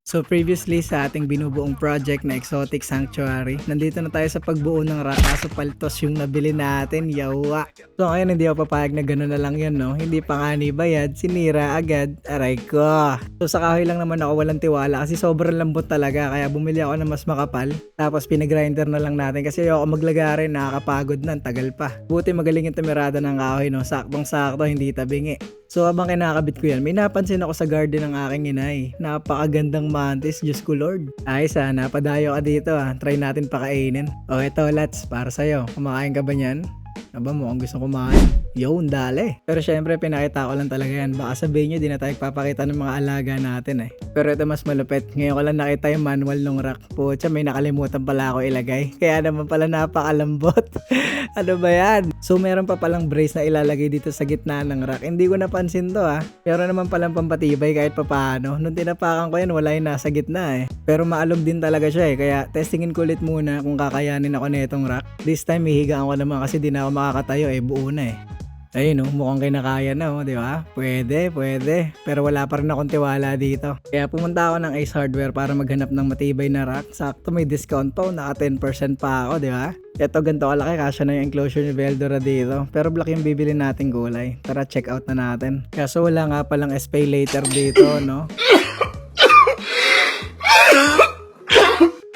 So previously sa ating binubuong project na Exotic Sanctuary, nandito na tayo sa pagbuo ng rack kaso paltos yung nabili natin, yawa. So ngayon hindi ako papayag na gano'n na lang yan, no? Hindi pa nga ni bayad, sinira agad, aray ko. So sa kahoy lang naman ako walang tiwala kasi sobrang lambot talaga kaya bumili ako ng mas makapal. Tapos pinagrinder na lang natin kasi ayoko maglagari, nakakapagod na, tagal pa. Buti magaling yung tumirada ng kahoy, no? Saktong sakto, hindi tabingi. So habang kinakabit ko yan, may napansin ako sa garden ng aking inay. Napakagandang mantis, Diyos ko Lord. Ayos napadayo ka dito Try natin pakainin. O eto Lats, para sa'yo. Kumakain ka ba niyan? Aba mukhang gusto kumain. Yo, dali. Pero syempre pinakita ko lang talaga yan. Baka sabihin nyo di na tayo papakita ng mga alaga natin Pero ito mas malupit. Ngayon ko lang nakita yung manual ng rack. Pucha, may nakalimutan pala ako ilagay. Kaya naman pala napakalambot. Ano ba yan? So meron pa palang brace na ilalagay dito sa gitna ng rack. Hindi ko napansin to Pero naman palang pampatibay kahit papaano. Nung tinapakan ko yan, wala yung nasa gitna Pero maalog din talaga siya Kaya testingin ko ulit muna kung kakayanin ako nitong rack. This time hihigaan ko naman kasi di na ako makakatayo buo na Ayun mukhang kinakaya na di ba? Pwede. Pero wala pa rin akong tiwala dito. Kaya pumunta ako ng Ace Hardware para maghanap ng matibay na rack. Sakto may discount pa naka 10% pa ako, di ba? Ito ganito kalaki, kasya na yung enclosure ni Veldora dito. Pero black yung bibili nating gulay. Tara check out na natin. Kaso wala nga palang SPay later dito, no?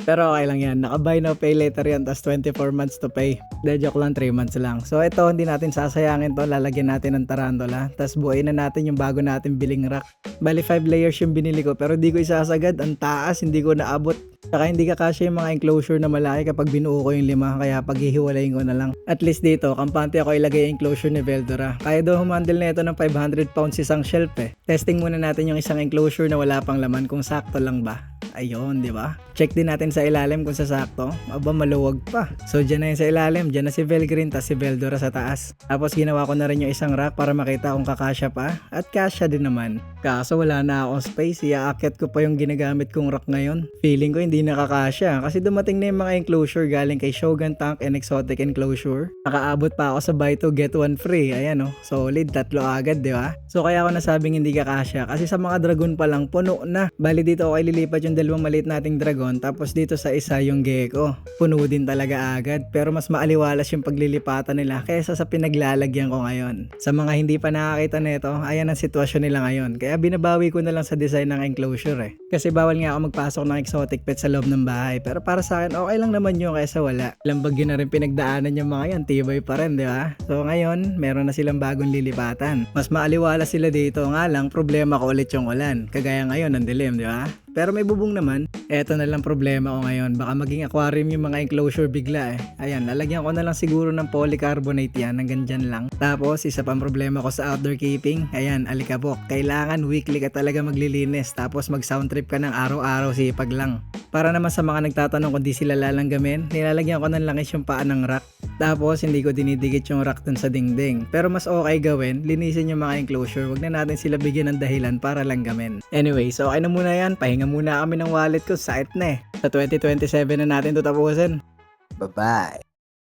Pero okay lang yan. Naka-buy now pay later yan. Tapos 24 months to pay. De joke lang, 3 months lang. So ito, hindi natin sasayangin to. Lalagyan natin ng tarantula. Tapos buuin na natin yung bago natin biling rack. Bali 5 layers yung binili ko. Pero di ko isasagad. Ang taas, hindi ko naabot. Saka hindi kakasya yung mga enclosure na malaki kapag binuo ko yung 5. Kaya paghihiwalayin ko na lang. At least dito, kampante ako ilagay yung enclosure ni Veldora. Kaya daw humandle na ito ng 500 pounds isang shelf Testing muna natin yung isang enclosure na wala pang laman kung sakto lang ba. Ayun, di ba? Check din natin sa ilalim kung sasakto. Aba, maluwag pa. So, dyan na yun sa ilalim. Dyan na si Velgreen, tas si Veldora sa taas. Tapos, ginawa ko na rin yung isang rack para makita kung kakasya pa. At kasya din naman. Kaso, wala na akong space. Iaakit ko pa yung ginagamit kong rack ngayon. Feeling ko hindi nakakasya. Kasi dumating na yung mga enclosure galing kay Shogun Tank and Exotic Enclosure. Nakaabot pa ako sa buy 2 get 1 free. Ayan solid. 3 agad, di ba? So, kaya ako nasabing hindi kakasya. Kasi sa mga dragon pa lang, puno na. Bali dito ako ililipat yung dalawang maliit nating dragon. Tapos dito sa isa yung gecko. Puno din talaga agad. Pero mas maaliwalas yung paglilipatan nila kaysa sa pinaglalagyan ko ngayon. Sa mga hindi pa nakakita nito, ayan ang sitwasyon nila ngayon. Kaya binabawi ko na lang sa design ng enclosure Kasi bawal nga ako magpasok ng exotic pet sa loob ng bahay. Pero para sa akin, okay lang naman yun kaysa wala. Ilang bagyo na rin pinagdaanan yung mga yan. Tibay pa rin, di ba? So ngayon, meron na silang bagong lilipatan. Mas maaliwalas sila dito. Nga lang, problema ko ulit yung ulan. Kagaya ngayon, ang dilim, di ba? Pero may bubong naman. Eto na lang problema ko ngayon. Baka maging aquarium yung mga enclosure bigla Ayan, lalagyan ko na lang siguro ng polycarbonate yan. Hanggang dyan lang. Tapos, isa pang problema ko sa outdoor keeping. Ayan, alikabok. Kailangan weekly ka talaga maglilinis. Tapos mag sound trip ka ng araw-araw, sipag lang. Para naman sa mga nagtatanong kung di sila lalanggamin, nilalagyan ko ng langis yung paa ng rack. Tapos, hindi ko dinidikit yung rack dun sa dingding. Pero mas okay gawin, linisin yung mga enclosure. Wag na natin sila bigyan ng dahilan para langgamin. Anyway, so okay na muna yan. Pahinga muna kami ng wallet ko. Sakit na Sa 2027 na natin to tapusin. Bye-bye.